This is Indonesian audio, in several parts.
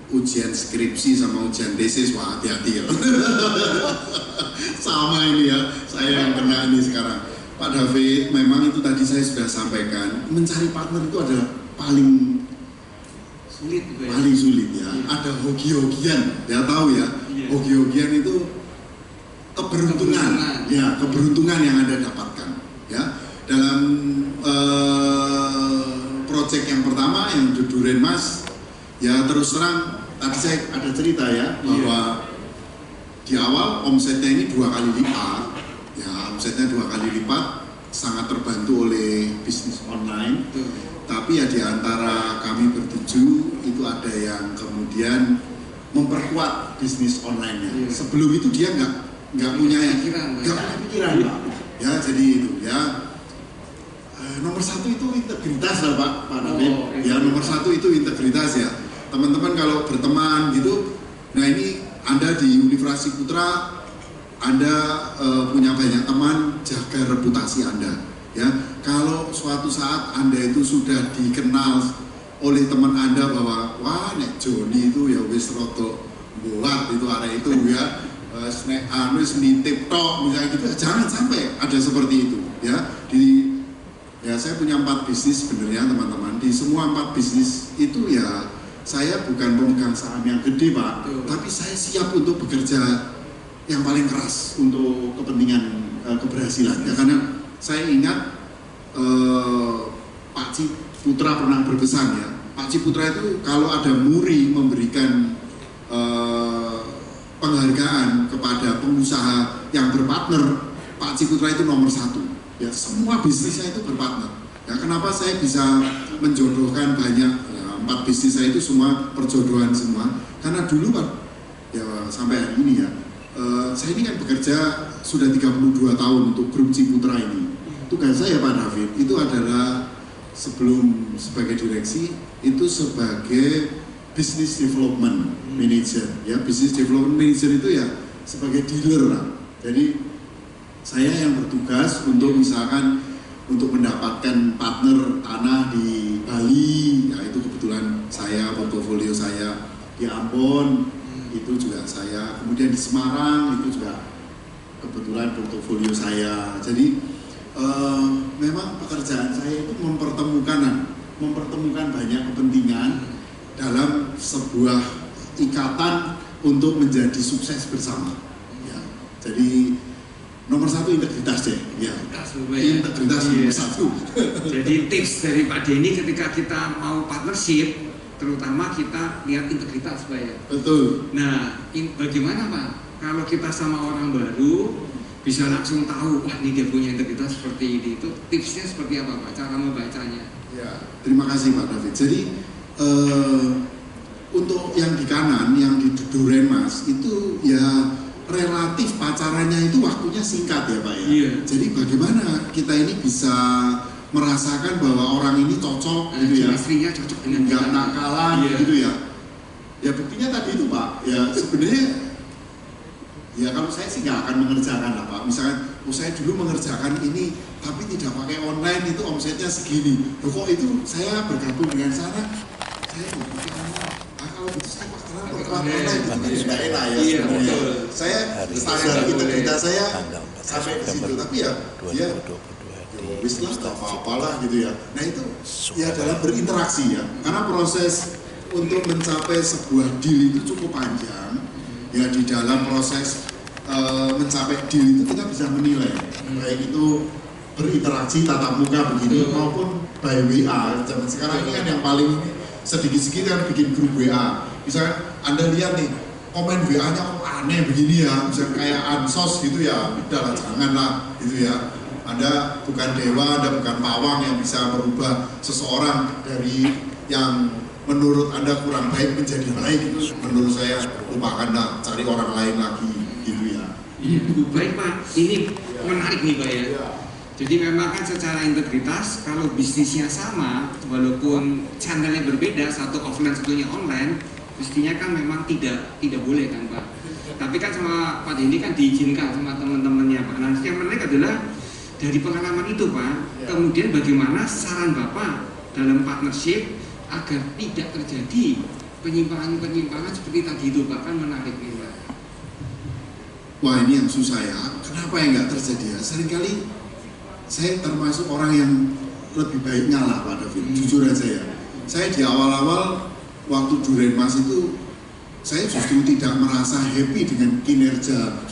ujian skripsi sama ujian tesis, wah hati-hati ya. Sama ini ya, saya yang kena ini sekarang. Pak David, memang itu tadi saya sudah sampaikan, mencari partner itu adalah paling sulit ya. Ada hoki-hokian, ya tahu ya. Hoki-hokian itu keberuntungan, ya keberuntungan yang Anda dapatkan. Ya, dalam proyek yang pertama yang Duren Mas, ya terus terang tadi saya ada cerita ya bahwa di awal omsetnya ini 2 kali lipat, ya omsetnya 2 kali lipat, sangat terbantu oleh bisnis online. Tapi ya di antara kami bertujuh itu ada yang kemudian memperkuat bisnis online-nya. Sebelum itu dia nggak punya pikiran, Pak. Ya jadi itu ya. Nomor satu itu integritas lah Pak David. Ya nomor satu itu integritas ya. Teman-teman kalau berteman gitu, nah ini Anda di Universitas Putra, Anda punya banyak teman, jaga reputasi Anda. Ya, kalau suatu saat Anda itu sudah dikenal oleh teman Anda bahwa wah nek Joni itu ya wis roto buat itu area itu ya, nek wis nitip tok misalnya gitu, jangan sampai ada seperti itu ya. Ya saya punya 4 bisnis sebenarnya teman-teman. Di semua 4 bisnis itu ya saya bukan pemegang saham yang gede Pak, tapi saya siap untuk bekerja yang paling keras untuk kepentingan keberhasilan. Ya karena saya ingat Pak Ciputra pernah berpesan ya. Pak Ciputra itu kalau ada muri memberikan penghargaan kepada pengusaha yang berpartner, Pak Ciputra itu nomor 1. Ya semua bisnisnya itu berpartner. Ya kenapa saya bisa menjodohkan banyak 4 bisnis saya itu semua perjodohan semua? Karena dulu Pak, ya sampai hari ini ya, saya ini kan bekerja sudah 32 tahun untuk grup Ciputra ini. Tugas saya Pak David itu adalah sebelum sebagai direksi itu sebagai business development manager. Ya business development manager itu ya sebagai dealer lah. Jadi saya yang bertugas untuk misalkan untuk mendapatkan partner tanah di Bali, ya itu kebetulan saya, portofolio saya di Ambon itu juga saya, kemudian di Semarang itu juga kebetulan portofolio saya. Jadi memang pekerjaan saya itu mempertemukan banyak kepentingan dalam sebuah ikatan untuk menjadi sukses bersama. Ya, jadi nomor 1 integritas deh, ya. Integritas nomor 1. Jadi tips dari Pak Denny ketika kita mau partnership, terutama kita lihat integritas Pak ya. Betul. Nah, bagaimana Pak? Kalau kita sama orang baru bisa langsung tahu, wah ini dia punya integritas seperti ini. Itu tipsnya seperti apa Pak? Cara membacanya? Ya, terima kasih Pak David. Jadi untuk yang di kanan, yang di Duren Mas itu ya relatif pacarannya itu waktunya singkat ya Pak ya. Iya. Jadi bagaimana kita ini bisa merasakan bahwa orang ini cocok gitu ya. Istrinya cocok dengan nggak nakalan gitu ya. Ya buktinya tadi itu Pak. Ya sebenarnya ya kalau saya sih nggak akan mengerjakan lah Pak. Misalkan saya dulu mengerjakan ini tapi tidak pakai online itu omsetnya segini. Loh kok itu saya bergabung dengan sana saya nggak pakai online. Kalau gitu saya online itu nggak enak ya sebenarnya. Saya standar integritas saya sampai ke situ, tapi ya wis lah nggak apa-apalah gitu ya. Nah itu ya dalam berinteraksi ya, karena proses untuk mencapai sebuah deal itu cukup panjang. Ya di dalam proses mencapai deal itu kita bisa menilai, baik itu berinteraksi tatap muka begini maupun by WA. Zaman sekarang ini kan yang paling sedikit-sedikit kan bikin grup WA. Misalnya Anda lihat nih komen WA-nya kok aneh begini ya, misalnya kayak ansos gitu ya, udahlah janganlah gitu ya. Anda bukan dewa, Anda bukan pawang yang bisa merubah seseorang dari yang menurut Anda kurang baik menjadi baik. Itu menurut saya lupakanlah, cari orang lain lagi gitu ya. Iya, baik Pak, ini menarik nih Pak ya. Jadi memang kan secara integritas kalau bisnisnya sama, walaupun channelnya berbeda, satu offline satunya online, mestinya kan memang tidak boleh kan Pak. Tapi kan sama Pak Denny kan diizinkan sama teman-temannya Pak. Nah yang menarik adalah dari pengalaman itu Pak, kemudian bagaimana saran Bapak dalam partnership agar tidak terjadi penyimpangan seperti tadi itu Pak, kan menarik nih Pak. Wah, ini yang susah ya. Kenapa yang nggak terjadi ya? Seringkali saya termasuk orang yang lebih baik ngalah Pak David, jujur aja ya. Saya di awal-awal waktu Durenmas itu saya justru tidak merasa happy dengan kinerja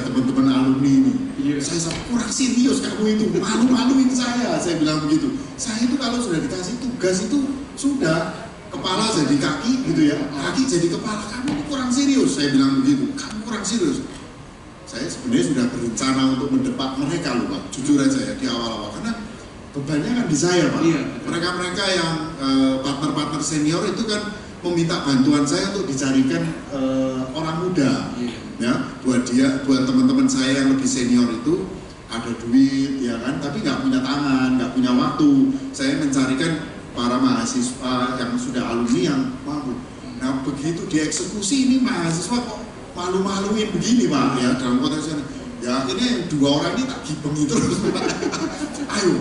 teman-teman alumni ini. Saya kurang serius kamu itu, malu-maluin saya bilang begitu. Saya itu kalau sudah dikasih tugas itu sudah kepala jadi kaki gitu ya, kaki jadi kepala, kamu itu kurang serius, saya bilang begitu, kamu kurang serius. Saya sebenarnya sudah berencana untuk mendepak mereka loh Pak, jujur aja ya di awal-awal, karena bebannya kan di saya Pak. Mereka-mereka yang partner-partner senior itu kan meminta bantuan saya untuk dicarikan orang muda, ya, buat teman-teman saya yang lebih senior itu ada duit, ya kan, tapi nggak punya tangan, nggak punya waktu. Saya mencarikan para mahasiswa yang sudah alumni yang mampu. Nah begitu dieksekusi ini mahasiswa kok malu-maluin begini Pak, ya dalam konteksnya. Ya akhirnya dua orang ini tak gibengi terus. ayo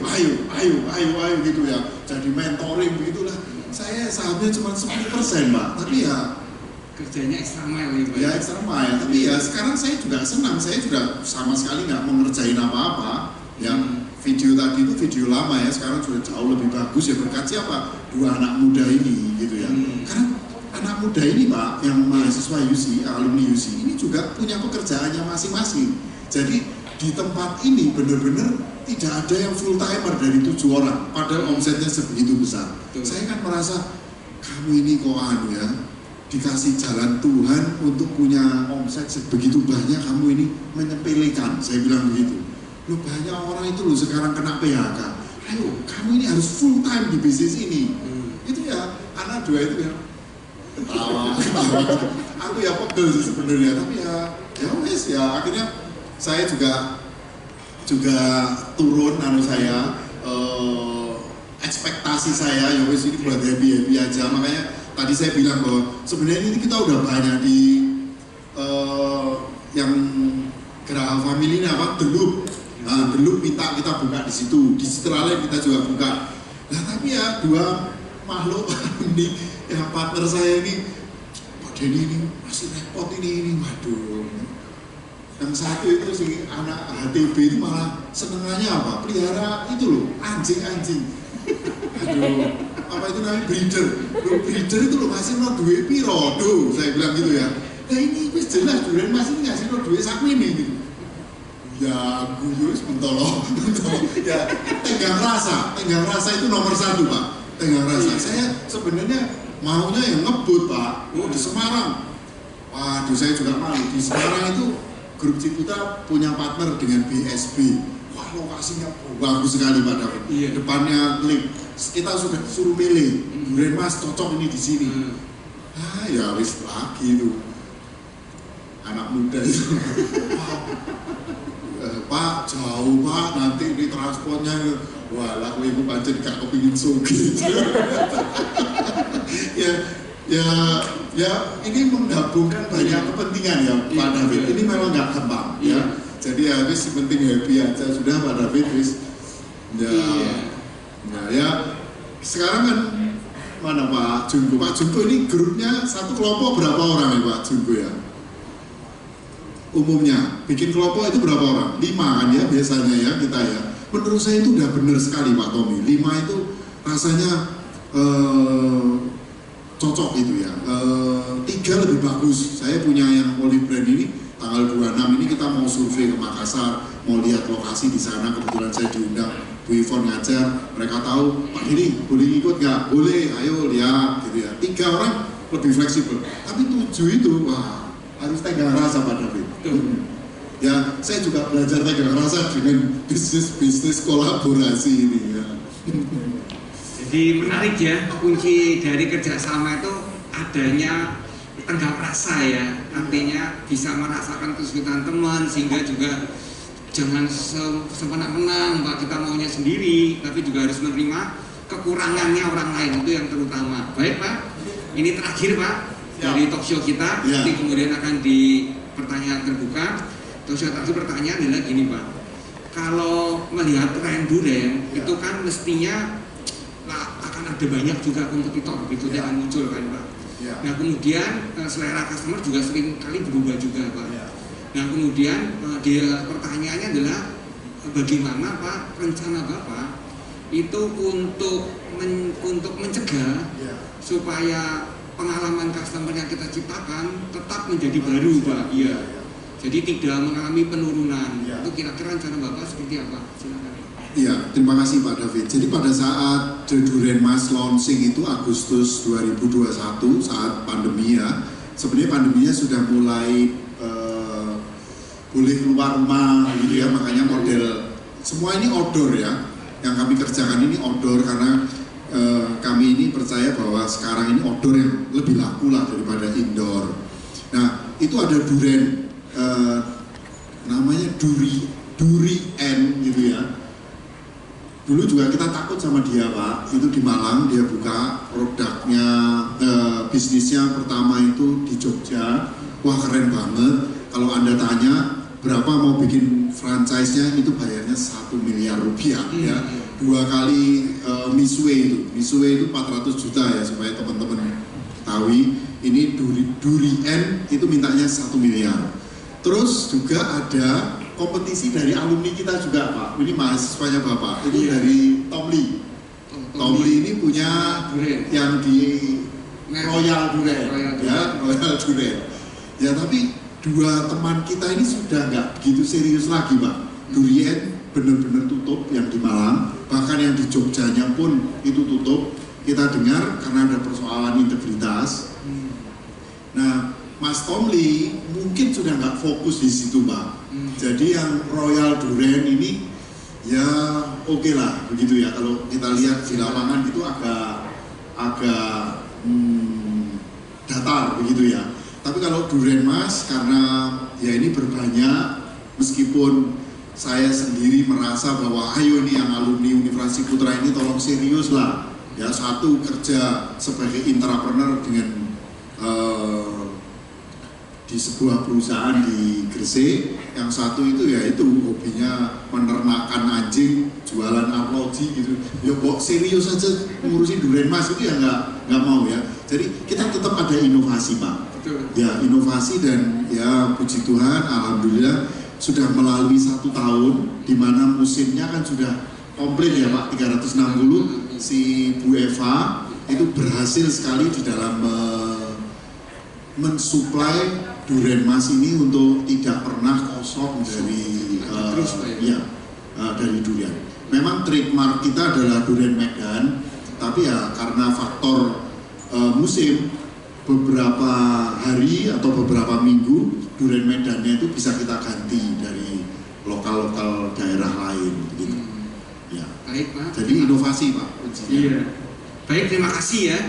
gitu ya. Jadi mentoring begitulah. Saya sahamnya cuma 10% Pak, tapi ya kerjanya extra mile Pak. Ya extra mile, tapi ya sekarang saya juga senang, saya juga sama sekali nggak mau ngerjain apa-apa. Yang video tadi itu video lama ya, sekarang sudah jauh lebih bagus ya, berkat siapa? Dua anak muda ini gitu ya. Karena anak muda ini Pak, yang mahasiswa UC, alumni UC ini juga punya pekerjaannya masing-masing. Jadi di tempat ini benar-benar tidak ada yang full timer dari 7 orang, padahal omsetnya sebegitu besar. Saya kan merasa kamu ini kok ya, dikasih jalan Tuhan untuk punya omset sebegitu banyak, kamu ini menyepelekan, saya bilang begitu. Loh banyak orang itu loh sekarang kena PHK, ayo kamu ini harus full time di bisnis ini. Itu ya anak dua itu ya ketawa. Aku ya pegel sih sebenarnya, tapi ya wes ya akhirnya saya juga turun saya ekspektasi saya ya wes ini buat happy aja. Makanya tadi saya bilang bahwa sebenarnya ini kita udah banyak di yang Geraha Family ini apa Delup minta kita buka di situ, di Citralen kita juga buka. Nah tapi ya dua makhluk ini yang partner saya ini, Pak Denny ini masih repot ini, waduh. Yang satu itu si anak HTB itu malah senengannya apa? Pelihara itu loh, anjing. Aduh, apa itu namanya breeder? Breeder itu loh masih no duit piro, saya bilang gitu ya. Nah ini wis jelas Durenmas ini ngasih no duit sak ini gitu. Ya guyus mentolo. Ya tenggang rasa itu nomor 1 Pak. Tenggang rasa. Saya sebenarnya maunya yang ngebut Pak. Di Semarang. Waduh saya juga malu. Di Semarang itu Grup Ciputra punya partner dengan BSB. Wah lokasinya bagus sekali Pak David. Depannya klik. Kita sudah suruh milih. Durenmas cocok ini di sini. Ya wis lagi itu. Anak muda itu. Pak jauh Pak, nanti ini transportnya walah ibu pancen gak kepingin sugih. ya ini menggabungkan banyak kepentingan ya Pak David. Ini memang nggak gampang ya. Jadi habis penting happy aja sudah Pak David wis. Ya sekarang kan mana Pak Junko? Pak Junko ini grupnya satu kelompok berapa orang ya Pak Junko ya? Umumnya bikin kelompok itu berapa orang? 5 kan ya biasanya ya kita ya. Menurut saya itu udah benar sekali Pak Tommy. 5 itu rasanya cocok itu ya. 3 lebih bagus. Saya punya yang Olive Brand ini tanggal 26 ini kita mau survei ke Makassar, mau lihat lokasi di sana. Kebetulan saya diundang Bu Ivon ngajar. Mereka tahu Pak ini boleh ikut nggak? Boleh, ayo lihat gitu ya. 3 orang lebih fleksibel. Tapi 7 itu wah harus tenggang rasa Pak David. Ya, saya juga belajar tenggang rasa dengan bisnis kolaborasi ini ya. Jadi menarik ya, kunci dari kerjasama itu adanya tenggang rasa ya. Artinya bisa merasakan kesulitan teman sehingga juga jangan semena-mena Pak kita maunya sendiri, tapi juga harus menerima kekurangannya orang lain, itu yang terutama. Baik Pak, ini terakhir Pak dari talkshow kita, nanti kemudian akan di pertanyaan terbuka. Talkshow terakhir pertanyaan adalah gini Pak, kalau melihat tren Duren itu kan mestinya akan akan ada banyak juga kompetitor gitu yang akan muncul kan Pak. Nah kemudian selera customer juga sering kali berubah juga Pak. Nah kemudian pertanyaannya adalah bagaimana Pak rencana Bapak itu untuk mencegah supaya pengalaman customer yang kita ciptakan tetap menjadi baru Pak. Iya. Jadi tidak mengalami penurunan. Itu kira-kira rencana Bapak seperti apa? Silakan. Iya, terima kasih Pak David. Jadi pada saat The Durian Mas launching itu Agustus 2021 saat pandemi ya, sebenarnya pandeminya sudah mulai boleh keluar rumah gitu ya, makanya model semua ini outdoor ya. Yang kami kerjakan ini outdoor karena kami ini percaya bahwa sekarang ini outdoor yang lebih laku lah daripada indoor. Nah itu ada durian namanya Durian gitu ya. Dulu juga kita takut sama dia Pak, itu di Malang dia buka produknya, bisnisnya pertama itu di Jogja. Wah keren banget. Kalau Anda tanya berapa mau bikin franchise-nya, itu bayarnya 1 miliar rupiah ya. 2 kali Misue itu 400 juta ya, supaya teman-teman tahu. Ini Durian itu mintanya 1 miliar. Terus juga ada kompetisi dari alumni kita juga Pak, ini mahasiswanya Bapak, itu dari Tomli. Tomli ini punya yang di Royal Durian ya, Royal Durian ya. Tapi dua teman kita ini sudah nggak begitu serius lagi Pak. Durian benar-benar tutup yang di Malang, bahkan yang di Jogjanya pun itu tutup. Kita dengar karena ada persoalan integritas. Nah Mas Tomli mungkin sudah nggak fokus di situ Pak. Jadi yang Royal Durian ini ya oke lah begitu ya. Kalau kita lihat di lapangan itu agak datar begitu ya. Tapi kalau Durian Mas karena ya ini berbanyak, meskipun saya sendiri merasa bahwa ayo nih yang alumni Universitas Putra ini tolong serius lah ya. Satu kerja sebagai intrapreneur dengan di sebuah perusahaan di Gresik, yang satu itu ya itu hobinya menernakan anjing, jualan arloji gitu. Ya kok serius aja ngurusin Durian Mas itu ya nggak mau ya. Jadi kita tetap ada inovasi Pak. Ya inovasi, dan ya puji Tuhan alhamdulillah sudah melalui 1 tahun di mana musimnya kan sudah komplit ya Pak, 360. Si Bu Eva itu berhasil sekali di dalam mensuplai Durian Mas ini untuk tidak pernah kosong dari dari durian. Memang trademark kita adalah Durian Medan, tapi ya karena faktor musim, beberapa hari atau beberapa minggu Durian Medannya itu bisa kita ganti dari lokal daerah lain gitu. Ya. Baik Pak. Jadi inovasi Pak. Iya. Baik, terima kasih ya.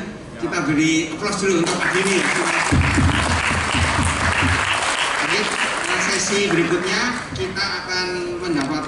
Kita beri aplaus dulu untuk Pak Dini ya. Sesi berikutnya kita akan mendapatkan